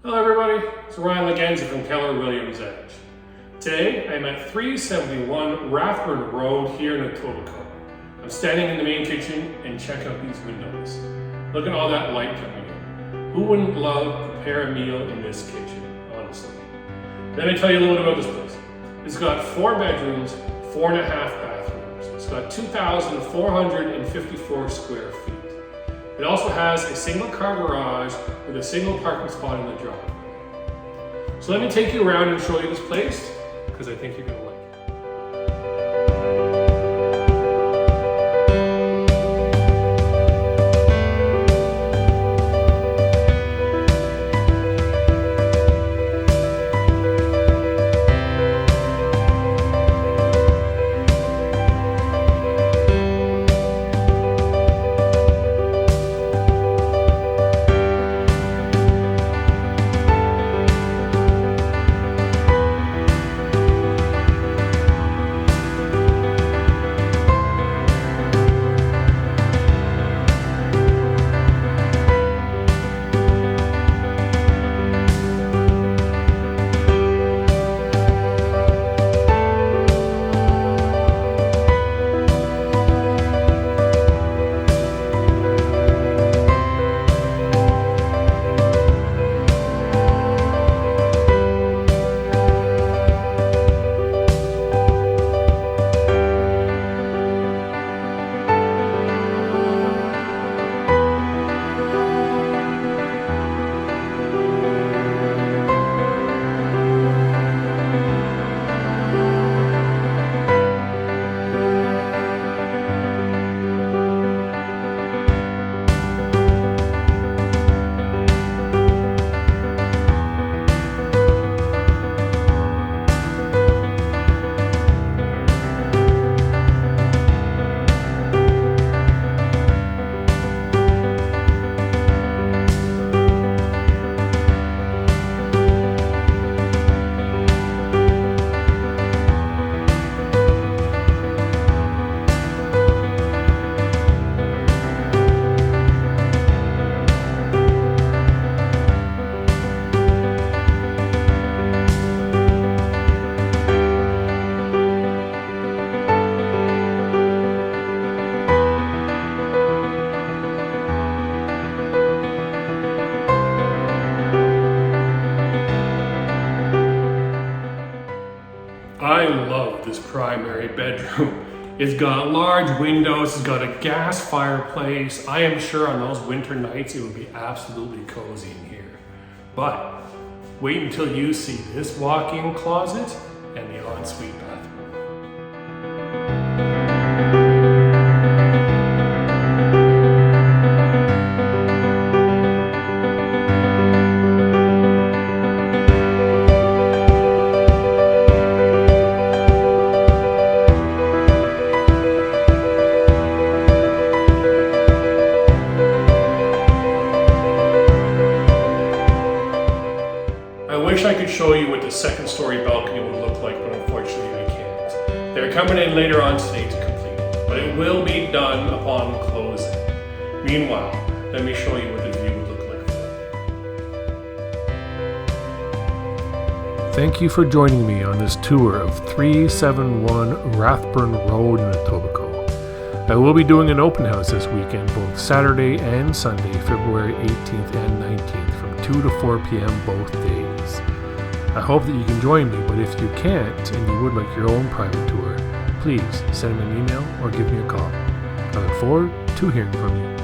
Hello everybody, it's Ryan Lagenza from Keller Williams Edge. Today I'm at 371 Rathburn Road here in Etobicoke. I'm standing in the main kitchen and check out these windows. Look at all that light coming in. Who wouldn't love to prepare a meal in this kitchen, honestly? Let me tell you a little bit about this place. It's got 4 bedrooms, 4.5 bathrooms. It's got 2,454 square feet. It also has a single car garage with a single parking spot in the driveway. So let me take you around and show you this place, because I think you're going to like it. I love this primary bedroom. It's got large windows, it's got a gas fireplace. I am sure on those winter nights it would be absolutely cozy in here. But wait until you see this walk-in closet and the ensuite bathroom. I wish I could show you what the second story balcony would look like, but unfortunately I can't. They're coming in later on today to complete it, but it will be done upon closing. Meanwhile, let me show you what the view would look like. Thank you for joining me on this tour of 371 Rathburn Road in Etobicoke. I will be doing an open house this weekend, both Saturday and Sunday, February 18th and 19th, from 2 to 4 p.m. both days. I hope that you can join me, but if you can't and you would like your own private tour, please send me an email or give me a call. I look forward to hearing from you.